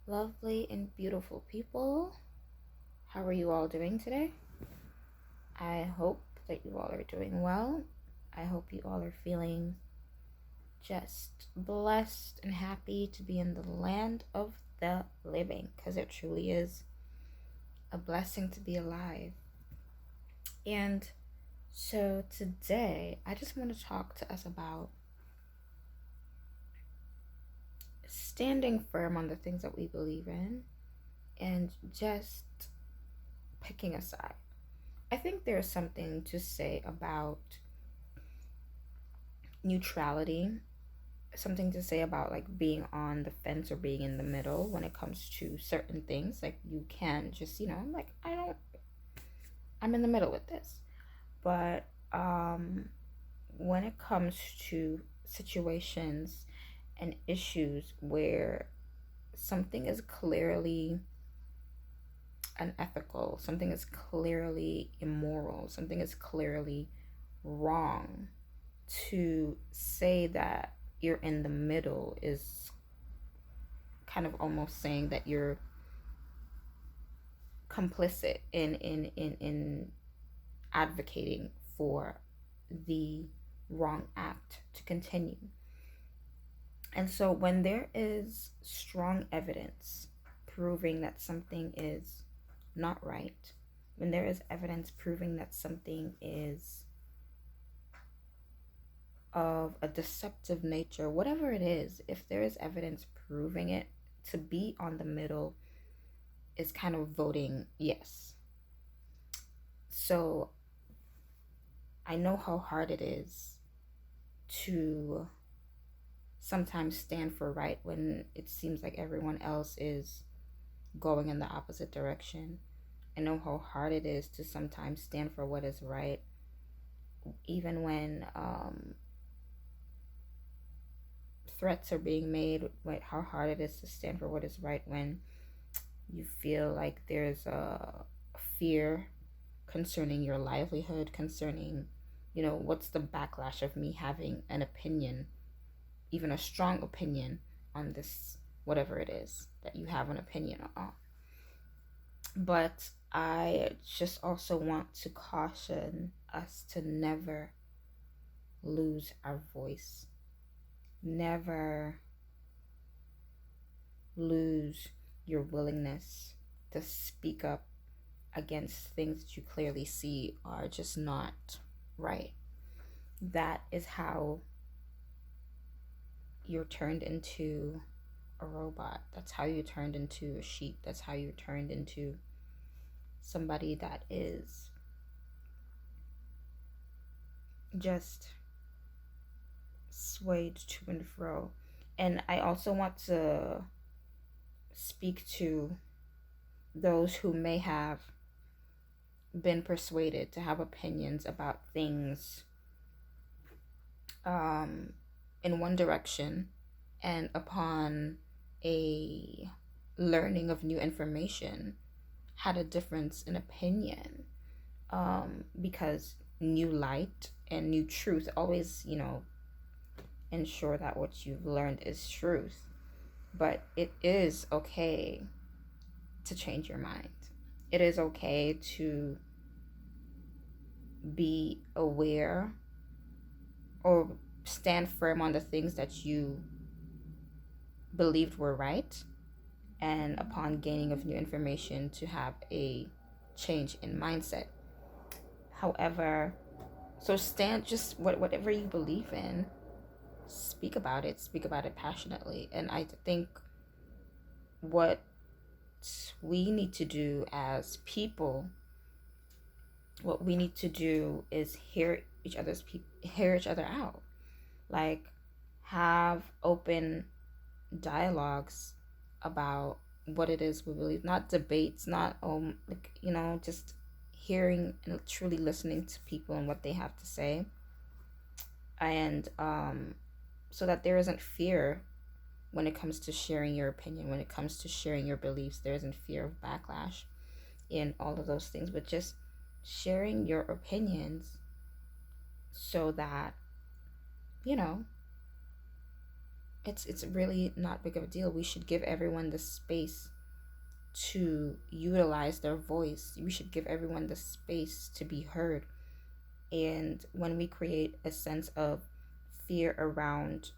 Lovely and beautiful people. How are you all doing today? I hope that you all are doing well. I hope you all are feeling just blessed and happy to be in the land of the living, because it truly is a blessing to be alive. And so today, I just want to talk to us about standing firm on the things that we believe in and just picking a side. I think there's something to say about neutrality, something to say about like being on the fence or being in the middle when it comes to certain things. Like you can just, like I'm in the middle with this. But when it comes to situations and issues where something is clearly unethical, something is clearly immoral, something is clearly wrong, to say that you're in the middle is kind of almost saying that you're complicit in advocating for the wrong act to continue. And so when there is strong evidence proving that something is not right, when there is evidence proving that something is of a deceptive nature, whatever it is, if there is evidence proving it, to be on the middle is kind of voting yes. So I know how hard it is to sometimes stand for right when it seems like everyone else is going in the opposite direction. I know how hard it is to sometimes stand for what is right, even when threats are being made, like how hard it is to stand for what is right when you feel like there's a fear concerning your livelihood, concerning, what's the backlash of me having an opinion, even a strong opinion on this, whatever it is that you have an opinion on. But I just also want to caution us to never lose our voice. Never lose your willingness to speak up against things that you clearly see are just not right. That is how you're turned into a robot. That's how you turned into a sheep. That's how you turned into somebody that is just swayed to and fro. And I also want to speak to those who may have been persuaded to have opinions about things in one direction, and upon a learning of new information had a difference in opinion, because new light and new truth always, ensure that what you've learned is truth. But it is okay to change your mind. It is okay to be aware or stand firm on the things that you believed were right, and upon gaining of new information to have a change in mindset. However, so stand, just whatever you believe in, speak about it passionately. And I think what we need to do as people, what we need to do is hear each other out. Like, have open dialogues about what it is we believe, not debates, not just hearing and truly listening to people and what they have to say. And so that there isn't fear when it comes to sharing your opinion, when it comes to sharing your beliefs. There isn't fear of backlash in all of those things, but just sharing your opinions so that, it's really not big of a deal. We should give everyone the space to utilize their voice. We should give everyone the space to be heard. And when we create a sense of fear around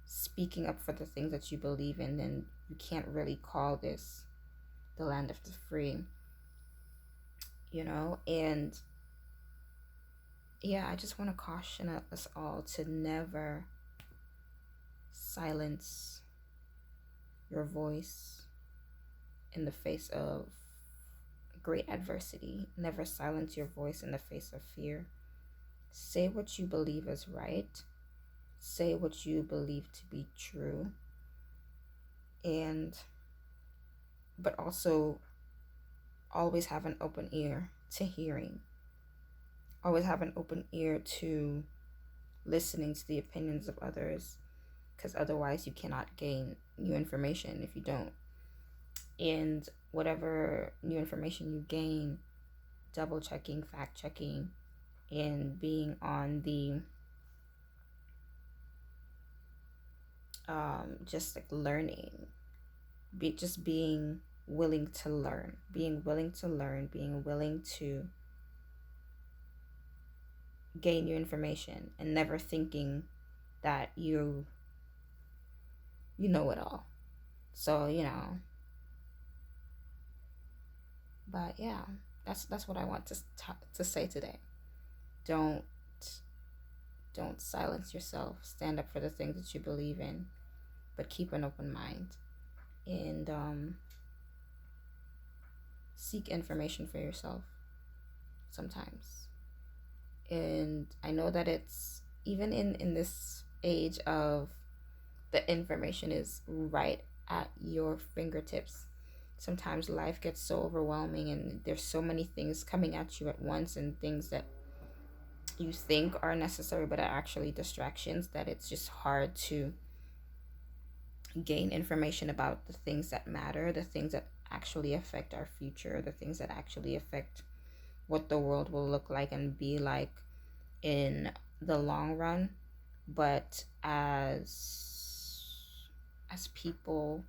speaking up for the things that you believe in, then you can't really call this the land of the free, you know? And yeah, I just want to caution us all to never silence your voice in the face of great adversity. Never silence your voice in the face of fear. Say what you believe is right. Say what you believe to be true. But also always have an open ear to hearing. Always have an open ear to listening to the opinions of others, because otherwise you cannot gain new information if you don't. And whatever new information you gain, double checking, fact checking, and being on the just like learning, just being willing to learn, being willing to gain new information, and never thinking that you know it all. So, but yeah, that's what I want to say today. Don't silence yourself. Stand up for the things that you believe in, but keep an open mind, and seek information for yourself sometimes. And I know that it's even in this age of the information is right at your fingertips. Sometimes life gets so overwhelming and there's so many things coming at you at once, and things that you think are necessary but are actually distractions, that it's just hard to gain information about the things that matter, the things that actually affect our future, the things that actually affect what the world will look like and be like in the long run. But as people,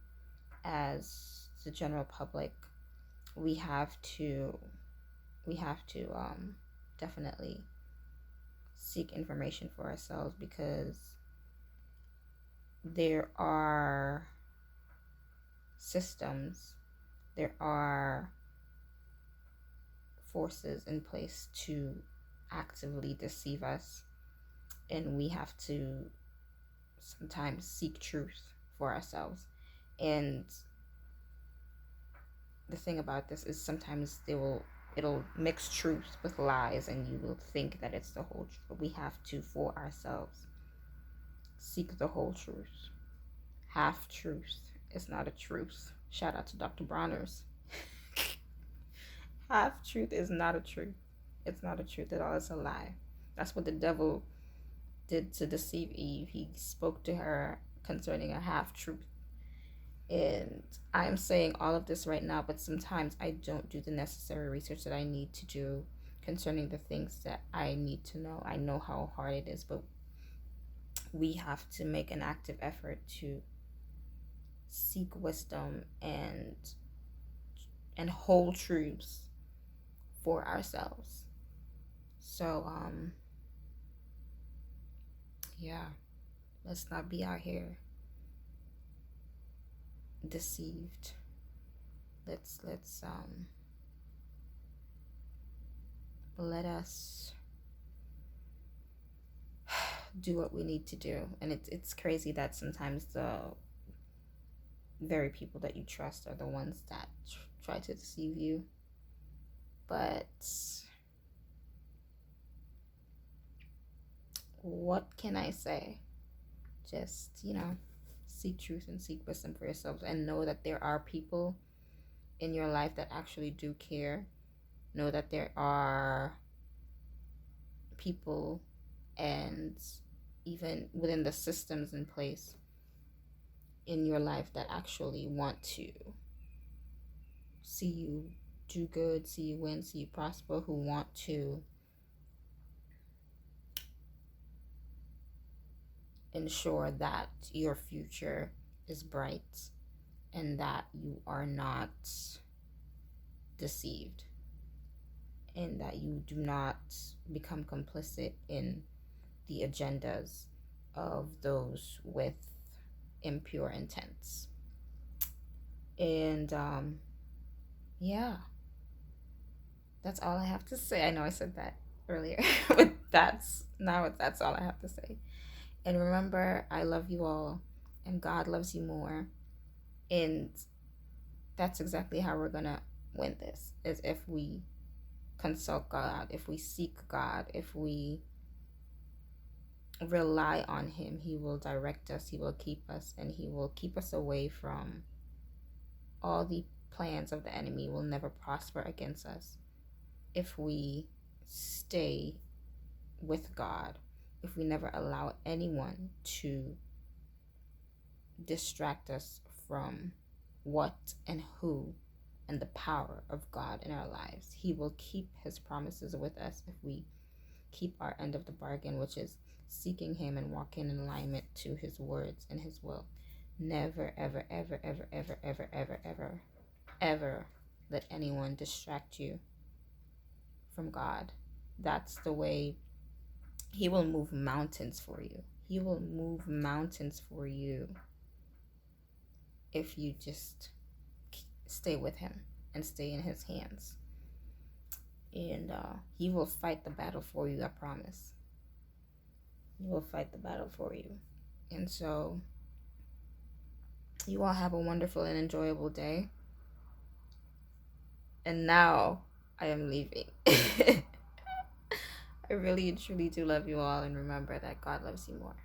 as the general public, we have to definitely seek information for ourselves, because there are systems, there are forces in place to actively deceive us, and we have to sometimes seek truth for ourselves. And the thing about this is sometimes it'll mix truth with lies, and you will think that it's the whole truth. But we have to, for ourselves, seek the whole truth. Half truth is not a truth. Shout out to Dr. Bronner's. Half truth is not a truth. It's not a truth at all. It's a lie. That's what the devil did to deceive Eve. He spoke to her concerning a half truth. And I'm saying all of this right now, but sometimes I don't do the necessary research that I need to do concerning the things that I need to know. I know how hard it is, but we have to make an active effort to seek wisdom and whole truths for ourselves. So yeah, let's not be out here deceived. Let's let us do what we need to do. And it's crazy that sometimes the very people that you trust are the ones that try to deceive you. But what can I say? Just, seek truth and seek wisdom for yourselves, and know that there are people in your life that actually do care. Know that there are people, and even within the systems in place in your life, that actually want to see you do good, see you win, see you prosper, who want to ensure that your future is bright and that you are not deceived and that you do not become complicit in the agendas of those with impure intents. And yeah, that's all I have to say. I know I said that earlier, but that's all I have to say. And remember, I love you all, and God loves you more. And that's exactly how we're gonna win this, is if we consult God, if we seek God, if we rely on Him. He will direct us, He will keep us, and He will keep us away from all the plans of the enemy. Will never prosper against us if we stay with God, if we never allow anyone to distract us from what and who and the power of God in our lives. He will keep His promises with us if we keep our end of the bargain, which is seeking Him and walking in alignment to His words and His will. Never, ever, ever, ever, ever, ever, ever, ever, ever let anyone distract you from God. That's the way He will move mountains for you. He will move mountains for you if you just stay with Him and stay in His hands. And He will fight the battle for you, I promise. He will fight the battle for you. And so, you all have a wonderful and enjoyable day. And now, I am leaving. I really and truly do love you all, and remember that God loves you more.